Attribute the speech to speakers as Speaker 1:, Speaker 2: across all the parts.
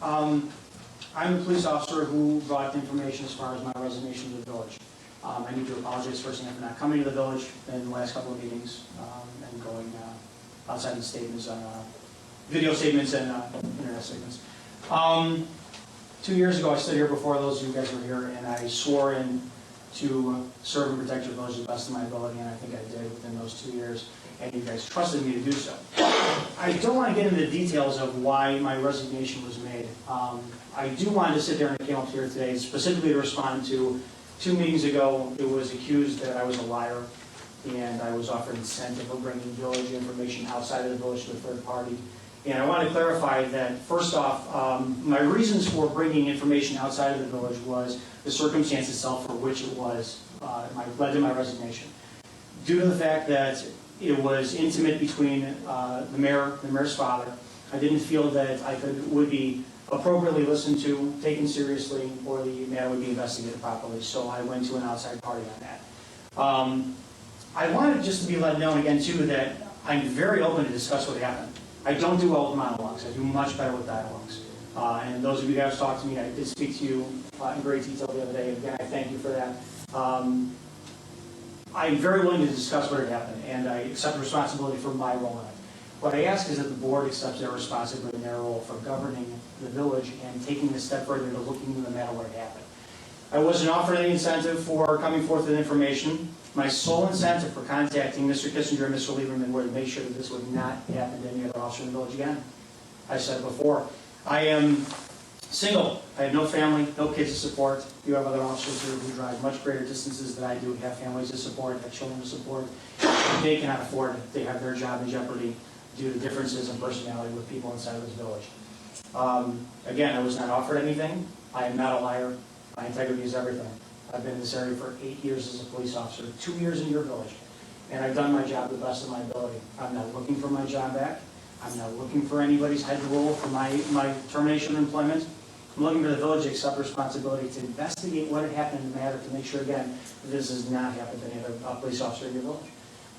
Speaker 1: I'm the police officer who brought the information as far as my resignation to the village. I need to apologize first for not coming to the village in the last couple of meetings and going outside the statements, video statements and internet statements. 2 years ago, I stood here before those of you guys were here, and I swore in to serve and protect your village to the best of my ability, and I think I did within those 2 years, and you guys trusted me to do so. I don't want to get into the details of why my resignation was made. I do want to sit there, and I came up here today specifically to respond to 2 meetings ago. It was accused that I was a liar, and I was offered incentive for bringing village information outside of the village to a third party. And I want to clarify that, first off, my reasons for bringing information outside of the village was the circumstance itself for which it was led to my resignation. Due to the fact that it was intimate between the mayor's father, I didn't feel that would be appropriately listened to, taken seriously, or the matter would be investigated properly. So I went to an outside party on that. I wanted just to be let known again too that I'm very open to discuss what happened. I don't do well with monologues. I do much better with dialogues. And those of you guys who talked to me, I did speak to you in great detail the other day. Again, I thank you for that. I'm very willing to discuss what had happened, and I accept responsibility for my role in it. What I ask is that the board accepts their responsibility in their role for governing the village and taking a step further to looking into the matter where it happened. I wasn't offered any incentive for coming forth with information. My sole incentive for contacting Mr. Kissinger and Mr. Lieberman were to make sure that this would not happen to any other officer in the village again. I said it before, I am single. I have no family, no kids to support. You have other officers here who drive much greater distances than I do, have families to support, have children to support. They cannot afford it. They have their job in jeopardy due to differences in personality with people inside of this village. Again, I was not offered anything. I am not a liar. My integrity is everything. I've been in this area for 8 years as a police officer, 2 years in your village, and I've done my job to the best of my ability. I'm not looking for my job back. I'm not looking for anybody's head roll for my termination of employment. I'm looking for the village to accept responsibility to investigate what had happened in the matter to make sure, again, that this has not happened to any other police officer in your village.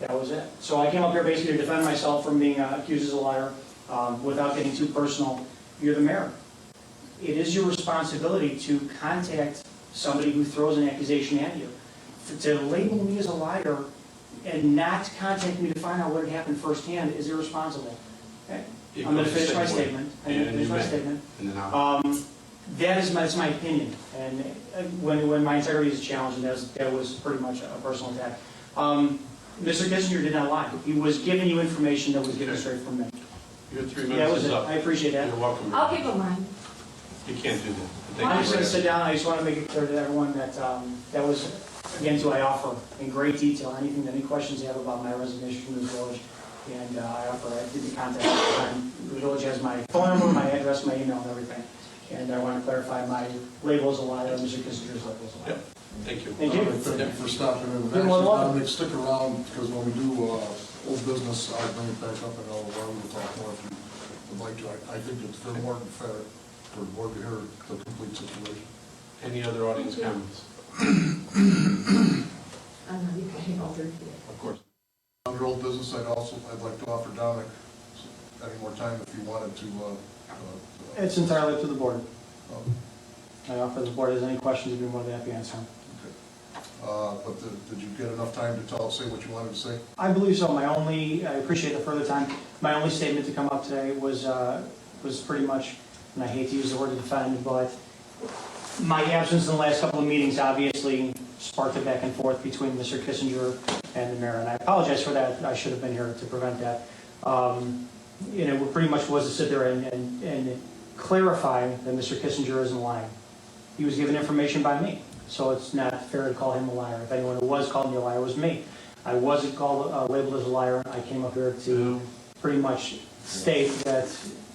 Speaker 1: That was it. So I came up here basically to defend myself from being accused as a liar without getting too personal. You're the mayor. It is your responsibility to contact somebody who throws an accusation at you. To label me as a liar and not contact me to find out what had happened firsthand is irresponsible. Okay? I'm going to finish my statement. That's my opinion. And when my integrity is challenged, that was pretty much a personal attack. Mr. Kissinger did not lie. He was giving you information that was given straight from me.
Speaker 2: Your 3 minutes is up.
Speaker 1: I appreciate that.
Speaker 2: You're welcome.
Speaker 3: I'll keep in mind.
Speaker 2: You can't do that.
Speaker 1: I'm just going to sit down. I just want to make it clear to everyone that that was, again, I offer in great detail any questions you have about my resignation from the village. And I give you contact all the time. The village has my phone number, my address, my email, and everything. And I want to clarify my label as a liar, Mr. Kissinger's label as a liar.
Speaker 2: Yep. Thank you.
Speaker 1: Thank you.
Speaker 4: Thank you for stopping in.
Speaker 1: You're more than welcome.
Speaker 4: Dominick, stick around, because when we do old business, I'll bring it back up and I'll talk more if you would like to. I think it's very more than fair for the board to hear the complete situation.
Speaker 2: Any other audience comments? Of course.
Speaker 4: Under old business, I'd like to offer Dominick any more time if you wanted to.
Speaker 1: It's entirely up to the board. I offer the board has any questions, you'd be more than happy to answer them.
Speaker 4: Okay. But did you get enough time to say what you wanted to say?
Speaker 1: I believe so. I appreciate the further time. My only statement to come up today was pretty much, and I hate to use the word to defend, but my absence in the last couple of meetings obviously sparked a back and forth between Mr. Kissinger and the mayor, and I apologize for that. I should have been here to prevent that. It pretty much was to sit there and clarify that Mr. Kissinger isn't lying. He was given information by me, so it's not fair to call him a liar. If anyone who was called me a liar was me. I wasn't labeled as a liar. I came up here to pretty much state that,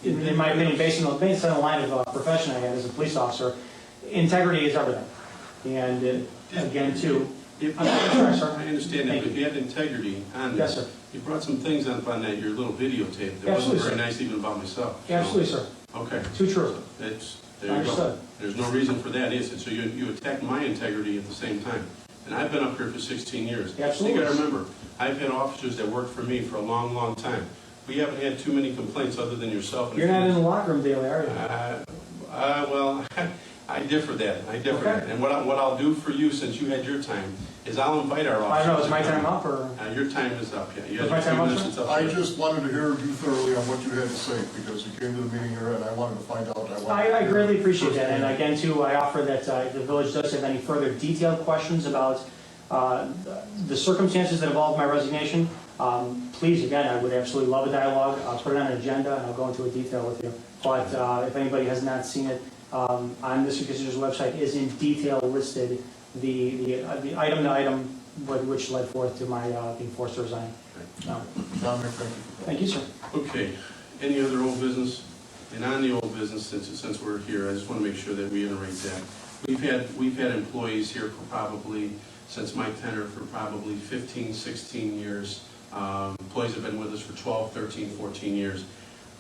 Speaker 1: in my opinion, based on the line of profession I had as a police officer, integrity is everything. And again, too,
Speaker 2: I understand that, but if you had integrity on this,
Speaker 1: yes, sir.
Speaker 2: You brought some things up on that, your little videotape that wasn't very nice even about myself.
Speaker 1: Absolutely, sir.
Speaker 2: Okay.
Speaker 1: Too true.
Speaker 2: There you go. There's no reason for that, is it? So you attacked my integrity at the same time. And I've been up here for 16 years.
Speaker 1: Absolutely.
Speaker 2: You got to remember, I've had officers that worked for me for a long, long time. We haven't had too many complaints other than yourself.
Speaker 1: You're not in the locker room daily, are you?
Speaker 2: Well, I differ that,
Speaker 1: Okay.
Speaker 2: And what I'll do for you, since you had your time, is I'll invite our officers.
Speaker 1: I don't know, is my time up, or?
Speaker 2: Your time is up, yeah. You
Speaker 1: Is
Speaker 2: have
Speaker 1: my
Speaker 2: a few
Speaker 1: time up,
Speaker 2: minutes,
Speaker 1: sir?
Speaker 2: it's up
Speaker 4: I
Speaker 2: to you.
Speaker 4: just wanted to hear you thoroughly on what you had to say, because you came to the meeting here and I wanted to find out.
Speaker 1: I greatly appreciate that, and again, too, I offer that the village does have any further detailed questions about the circumstances that involved my resignation. Please, again, I would absolutely love a dialogue. I'll put it on an agenda, and I'll go into a detail with you. But if anybody has not seen it, on the Supervisor's website is in detail listed the item to item which led forth to my being forced to resign.
Speaker 4: Dominick, thank you.
Speaker 1: Thank you, sir.
Speaker 2: Okay, any other old business? And on the old business, since we're here, I just want to make sure that we iterate that. We've had employees here for probably, since my tenure, for probably 15, 16 years. Employees have been with us for 12, 13, 14 years.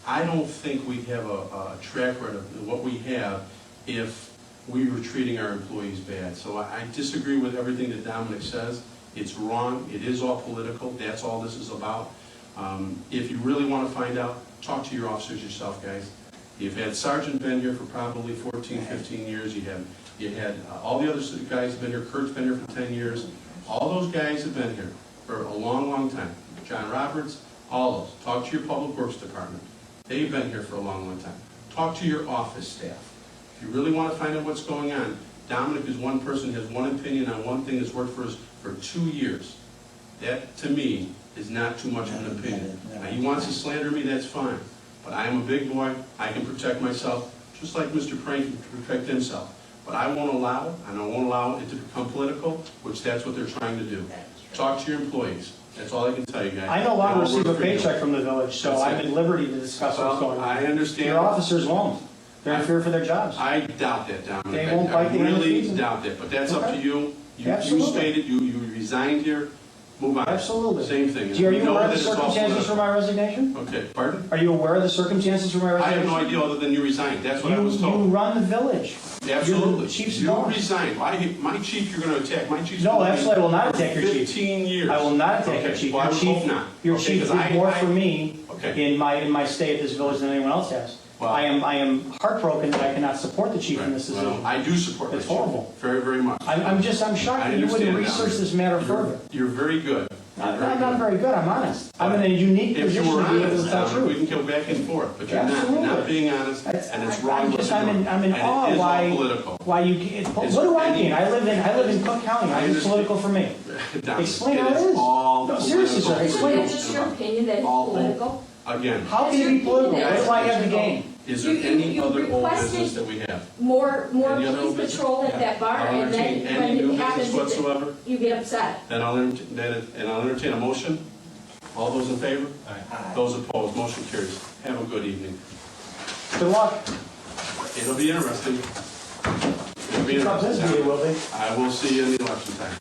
Speaker 2: I don't think we have a track record of what we have if we were treating our employees bad. So I disagree with everything that Dominick says. It's wrong. It is all political. That's all this is about. If you really want to find out, talk to your officers yourself, guys. You've had Sergeant been here for probably 14, 15 years. You had all the other guys have been here. Kurt's been here for 10 years. All those guys have been here for a long, long time. John Roberts, all those. Talk to your Public Works Department. They've been here for a long, long time. Talk to your office staff. If you really want to find out what's going on, Dominick is one person, has one opinion on one thing that's worked for us for 2 years. That, to me, is not too much of an opinion. Now, he wants to slander me, that's fine. But I am a big boy. I can protect myself, just like Mr. Prank can protect himself. But I won't allow it, and I won't allow it to become political, which that's what they're trying to do. Talk to your employees. That's all I can tell you guys.
Speaker 1: I no longer receive a paycheck from the village, so I'm at liberty to discuss what's going on.
Speaker 2: I understand.
Speaker 1: Your officers won't. They're in fear for their jobs.
Speaker 2: I doubt that, Dominick.
Speaker 1: They won't bite the hand that
Speaker 2: really
Speaker 1: feeds them.
Speaker 2: doubt that, but that's up to
Speaker 1: Okay.
Speaker 2: you. You
Speaker 1: Absolutely.
Speaker 2: stated, you resigned here, move on.
Speaker 1: Absolutely.
Speaker 2: Same thing.
Speaker 1: Are you
Speaker 2: We know
Speaker 1: aware of
Speaker 2: that
Speaker 1: the
Speaker 2: it's all
Speaker 1: circumstances for
Speaker 2: political.
Speaker 1: my resignation?
Speaker 2: Okay, pardon?
Speaker 1: Are you aware of the circumstances for my
Speaker 2: I
Speaker 1: resignation?
Speaker 2: have no idea other than you resigned. That's what I was
Speaker 1: You
Speaker 2: told.
Speaker 1: run the village.
Speaker 2: Absolutely.
Speaker 1: You're the chief's
Speaker 2: You
Speaker 1: boss.
Speaker 2: resigned. My chief, you're going to attack. My chief's
Speaker 1: No,
Speaker 2: been with me
Speaker 1: absolutely, I will not attack your
Speaker 2: for
Speaker 1: chief.
Speaker 2: 15 years.
Speaker 1: I will not attack your
Speaker 2: Okay,
Speaker 1: chief.
Speaker 2: well, I
Speaker 1: Your
Speaker 2: would
Speaker 1: chief,
Speaker 2: hope not.
Speaker 1: your
Speaker 2: Okay,
Speaker 1: chief
Speaker 2: 'cause
Speaker 1: did more
Speaker 2: I-
Speaker 1: for me
Speaker 2: Okay.
Speaker 1: in my stay at this village than anyone else has.
Speaker 2: Well-
Speaker 1: I am heartbroken that I cannot support the chief in this
Speaker 2: Well,
Speaker 1: decision.
Speaker 2: I do support
Speaker 1: It's
Speaker 2: this chief.
Speaker 1: horrible.
Speaker 2: Very, very much.
Speaker 1: I'm shocked
Speaker 2: I
Speaker 1: that you wouldn't
Speaker 2: understand
Speaker 1: research
Speaker 2: now.
Speaker 1: this matter further.
Speaker 2: You're very good.
Speaker 1: I'm not very good, I'm honest. I'm in a unique
Speaker 2: If you
Speaker 1: position
Speaker 2: were
Speaker 1: to be able
Speaker 2: honest,
Speaker 1: to tell
Speaker 2: Dominick, we
Speaker 1: truth.
Speaker 2: can go back and forth, but you're not. You're
Speaker 1: Absolutely.
Speaker 2: not being honest,
Speaker 1: That's-
Speaker 2: and it's
Speaker 1: I-
Speaker 2: wrong.
Speaker 1: I'm
Speaker 2: what
Speaker 1: just-
Speaker 2: you're
Speaker 1: I'm in-
Speaker 2: doing.
Speaker 1: I'm in
Speaker 2: And
Speaker 1: awe
Speaker 2: it is
Speaker 1: why-
Speaker 2: all political.
Speaker 1: Why you, what do I mean? I live in Cook County,
Speaker 2: I
Speaker 1: it's
Speaker 2: understand.
Speaker 1: political for me.
Speaker 2: Dominick,
Speaker 1: Explain how it
Speaker 2: is
Speaker 1: is.
Speaker 2: all
Speaker 1: No, seriously, sir,
Speaker 2: political.
Speaker 1: explain
Speaker 3: Is that just your opinion that it's
Speaker 2: All
Speaker 3: political?
Speaker 2: Again,
Speaker 1: How can it be political? What do I have to gain?
Speaker 2: is there
Speaker 3: You-
Speaker 2: any
Speaker 3: you
Speaker 2: other old
Speaker 3: requested-
Speaker 2: business that we have?
Speaker 3: More
Speaker 2: Any other old
Speaker 3: police
Speaker 2: business?
Speaker 3: patrol at that bar,
Speaker 2: I'll
Speaker 3: and then
Speaker 2: entertain any
Speaker 3: when
Speaker 2: new
Speaker 3: it happens,
Speaker 2: business whatsoever,
Speaker 3: you get upset.
Speaker 2: then I'll entertain a motion. All those in favor? Aye. Those opposed, motion carries. Have a good evening.
Speaker 1: Good luck.
Speaker 2: It'll be interesting. It'll be
Speaker 1: Trump says
Speaker 2: interesting.
Speaker 1: it will be.
Speaker 2: I will see you in the election time.